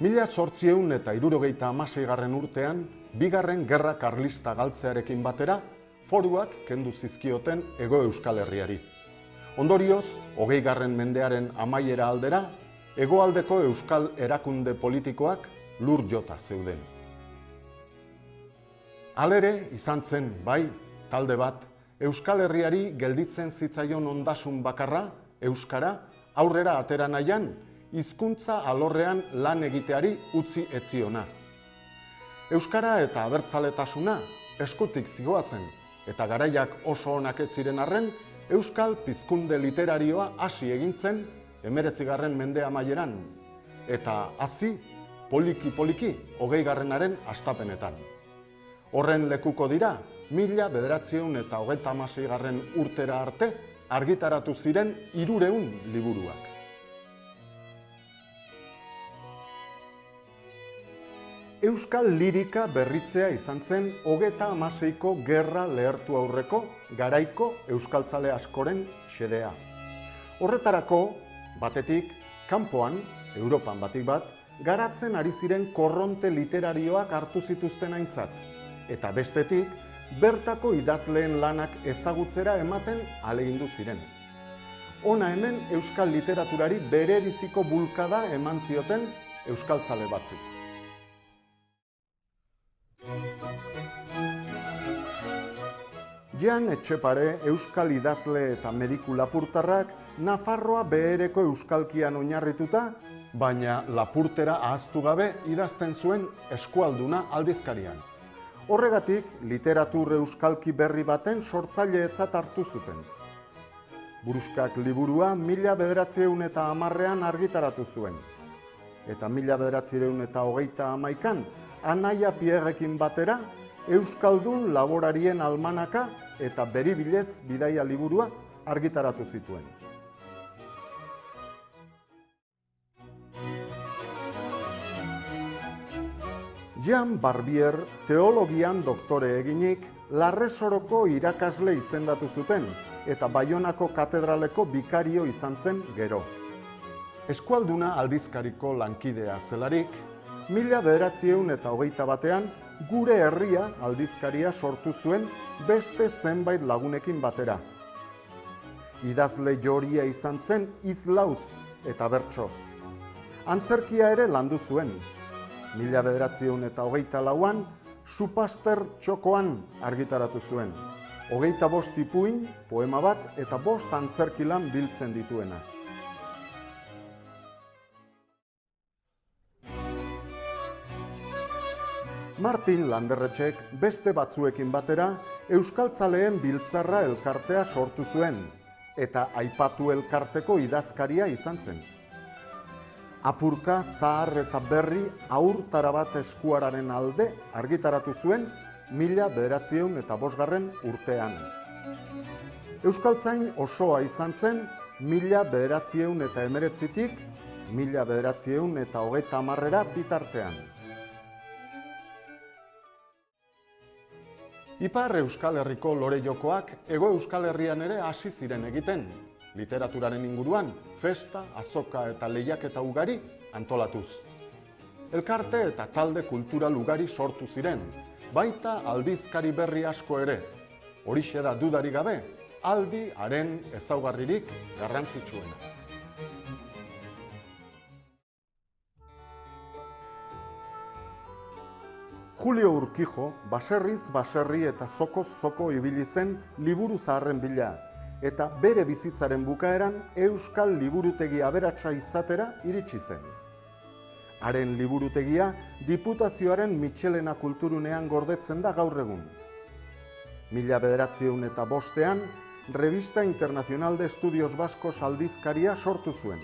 1876 urtean, bigarren gerra karlista galtzearekin batera, foruak kendu zizkioten Hego Euskal Herriari. Ondorioz, 20. mendearen amaiera aldera, hegoaldeko euskal erakunde politikoak lur jota zeuden. Halere, izan zen, bai, talde bat, Euskal Herriari gelditzen zitzaion ondasun bakarra, euskara, aurrera atera nahian, hizkuntza alorrean lan egiteari utzi etziona. Euskara eta abertzaletasuna eskutik zigoazen, eta garaiak oso onak ez ziren arren, euskal pizkunde literarioa hasi egin zen 19. mende amaieran, eta hazi poliki-poliki 20. hastapenetan. Horren lekuko dira, 1936. urtera arte argitaratu ziren 300 liburuak. Euskal lirika berritzea izan zen 36ko gerra lehertu aurreko garaiko euskaltzale askoren xedea. Horretarako, batetik, kanpoan, Europan batik bat, garatzen ari ziren korronte literarioak hartu zituzten aintzat, eta bestetik, bertako idazleen lanak ezagutzera ematen ahalegindu ziren. Hona hemen euskal literaturari berebiziko bulkada eman zioten euskaltzale batzuk. Jan Etxepare euskal idazle eta mediku lapurtarrak Nafarroa behereko euskalkian oinarrituta, baina lapurtera ahaztu gabe idazten zuen eskualduna aldizkarian. Horregatik, literatur euskalki berri baten sortzaileetzat hartu zuten. Buruskak liburua 1910ean argitaratu zuen. Eta 1931an, Anaia Pierrekin batera, euskaldun laborarien almanaka eta beribilez bidaia liburua argitaratu zituen. Jean Barbier teologian doktore eginik Larresoroko irakasle izendatu zuten eta Baionako katedraleko bikario izan zen gero. Eskualduna aldizkariko lankidea zelarik, 1921an Gure Herria aldizkaria sortu zuen beste zenbait lagunekin batera. Idazle joria izan zen izlauz eta bertsoz. Antzerkia ere landu zuen. 1924an Supaster txokoan argitaratu zuen. 25 ipuin, poema bat eta 5 antzerkilan biltzen dituena. Martin Landerretxek beste batzuekin batera euskaltzaleen biltzarra elkartea sortu zuen eta aipatu elkarteko idazkaria izan zen. Apurka, zahar eta berri aurtara bat eskuararen alde argitaratu zuen 1905 urtean. Euskaltzain osoa izan zen 1919tik 1930 bitartean. Ipar Euskal Herriko lore jokoak Hego Euskal Herrian ere hasi ziren egiten, literaturaren inguruan, festa, azoka eta lehiaketa ugari antolatuz. Elkarte eta talde kultural ugari sortu ziren, baita aldizkari berri asko ere. Horixe da dudarik gabe, aldi haren ezaugarririk garrantzitsuena. Julio Urquijo baserriz baserri eta zokoz zoko ibili zen liburu zaharren bila, eta bere bizitzaren bukaeran euskal liburutegi aberatsa izatera iritsi zen. Haren liburutegia Diputazioaren Mitxelena kulturunean gordetzen da gaur egun. 1905ean Revista Internacional de Estudios Vascos aldizkaria sortu zuen.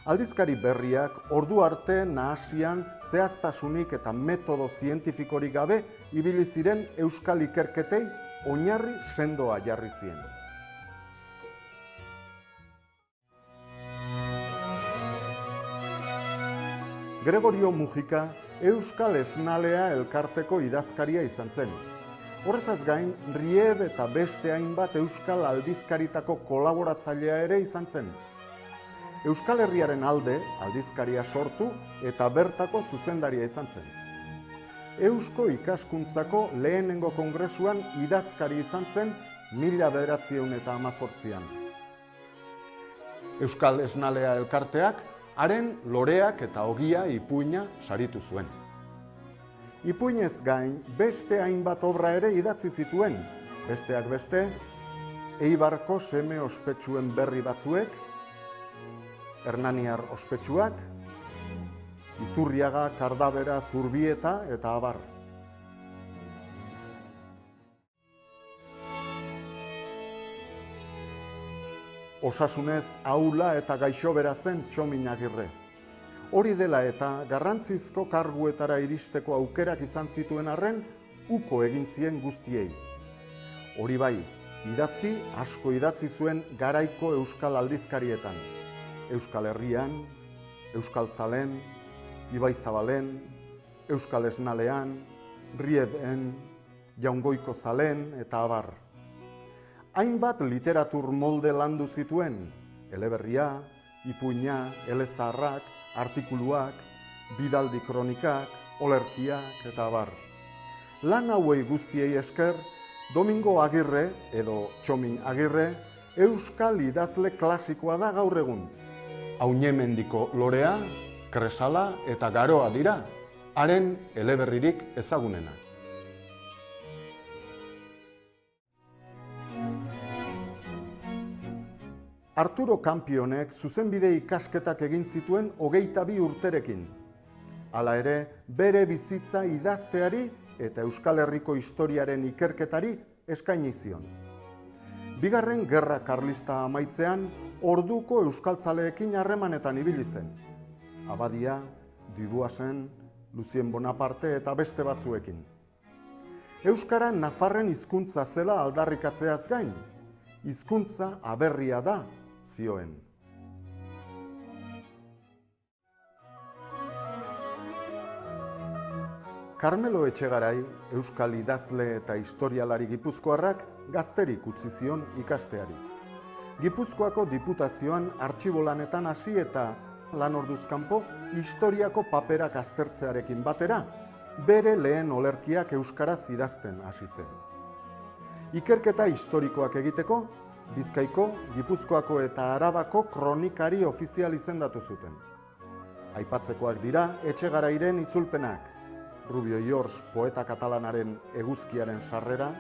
Aldizkari berriak ordu arte nahasian zehaztasunik eta metodo zientifikorik gabe ibili ziren euskal ikerketei oinarri sendoa jarri zien. Gregorio Mujika euskal esnalea elkarteko idazkaria izan zen. Horrezaz gain, Rieb eta beste hainbat euskal aldizkaritako kolaboratzailea ere izan zen. Euskal Herriaren alde aldizkaria sortu eta bertako zuzendaria izan zen. Eusko ikaskuntzako lehenengo kongresuan idazkari izan zen 1918an. Euskal Esnalea elkarteak haren loreak eta ogia ipuina saritu zuen. Ipuinez gain beste hainbat obra ere idatzi zituen, besteak beste, Eibarko seme ospetsuen berri batzuek, Hernaniar ospetsuak, Iturriaga, Kardabera, Zurbieta eta abar. Osasunez ahula eta gaixobera zen Txomin Agirre. Hori dela eta garrantzizko karguetara iristeko aukerak izan zituen arren, uko egin zien guztiei. Hori bai, asko idatzi zuen garaiko euskal aldizkarietan. Euskal Herrian, Euskaltzalen, Ibaizabalen, Euskal Esnalean, Rieben, Jaungoiko Zalen eta abar. Hainbat literatur molde landu zituen, eleberria, ipuina, elezaharrak, artikuluak, bidaldi kronikak, olerkiak eta abar. Lan hauei guztiei esker, Domingo Agirre, edo Txomin Agirre, euskal idazle klasikoa da gaur egun. Auñemendiko lorea, Kresala eta Garoa dira, haren eleberririk ezagunena. Arturo Kampionek zuzenbide ikasketak egin zituen 22 urterekin. Hala ere, bere bizitza idazteari eta Euskal Herriko historiaren ikerketari eskaini zion. Bigarren Gerra Karlista amaitzean, orduko euskaltzaleekin harremanetan ibili zen. Abadia, Dubuasen, Lucien Bonaparte eta beste batzuekin. Euskara Nafarren hizkuntza zela aldarrikatzeaz gain, hizkuntza aberria da, zioen. Karmelo Etxegarai, euskal idazle eta historialari gipuzkoarrak gazterik utzi zion ikasteari. Gipuzkoako diputazioan artxibolanetan hasi eta lan orduz kanpo historiako paperak aztertzearekin batera, bere lehen olerkiak euskaraz idazten hasi zen. Ikerketa historikoak egiteko, Bizkaiko, Gipuzkoako eta Arabako kronikari ofizial izendatu zuten. Aipatzekoak dira Etxegarairen itzulpenak, Rubio Iors poeta katalanaren eguzkiaren sarrera,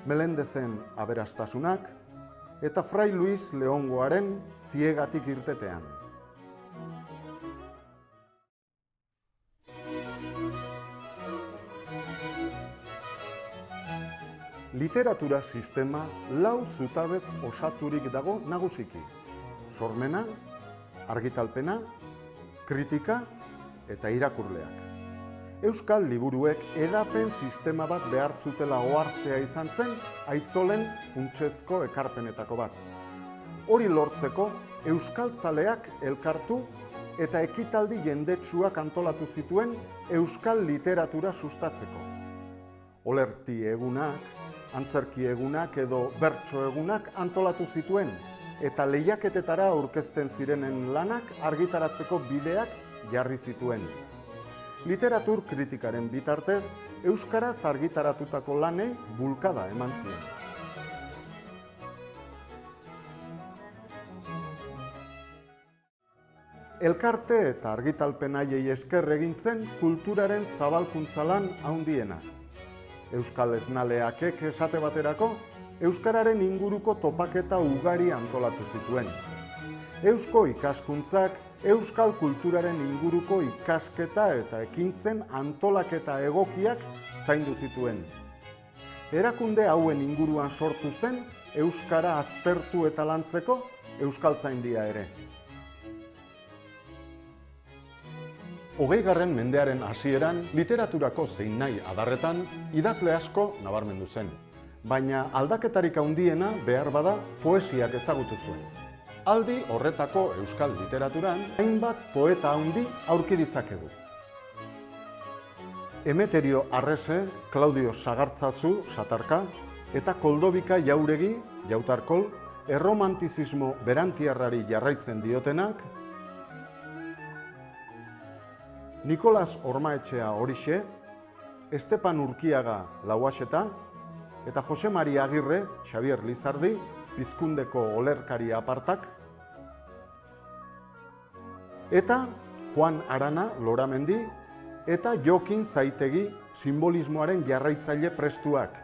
Melendezen aberastasunak eta Fray Luis Leongoaren ziegatik irtetean. Literatura sistema lau zutabez osaturik dago nagusiki. Sormena, argitalpena, kritika eta irakurleak. Euskal liburuek edapen sistema bat behar zutela ohartzea izan zen Aitzolen funtsezko ekarpenetako bat. Hori lortzeko euskaltzaleak elkartu eta ekitaldi jendetsuak antolatu zituen euskal literatura sustatzeko. Olerti egunak, antzerki egunak edo bertso egunak antolatu zituen eta lehiaketetara aurkezten zirenen lanak argitaratzeko bideak jarri zituen. Literatur kritikaren bitartez, euskaraz argitaratutako lanei bulkada eman zien. Elkarte eta argitalpen haiei esker egin zen kulturaren zabalkuntza lan handiena. Euskal Esnaleakek esate baterako, euskararen inguruko topaketa ugari antolatu zituen. Eusko ikaskuntzak euskal kulturaren inguruko ikasketa eta ekintzen antolaketa egokiak zaindu zituen. Erakunde hauen inguruan sortu zen euskara aztertu eta lantzeko Euskaltzaindia ere. 20. mendearen hasieran literaturako zein nahi adarretan idazle asko nabarmendu zen. Baina aldaketarik handiena behar bada poesiak ezagutu zuen. Aldi horretako euskal literaturan hainbat poeta handi aurki ditzakegu. Emeterio Arrese, Klaudio Sagartzazu, Satarka, eta Koldobika Jauregi, Jautarkol, erromantizismo berantiarrari jarraitzen diotenak, Nikolas Ormaetxea Horixe, Estepan Urkiaga Lauaxeta eta Jose Maria Agirre Xabier Lizardi, Pizkundeko olerkari apartak, eta Juan Arana Loramendi eta Jokin Zaitegi simbolismoaren jarraitzaile prestuak.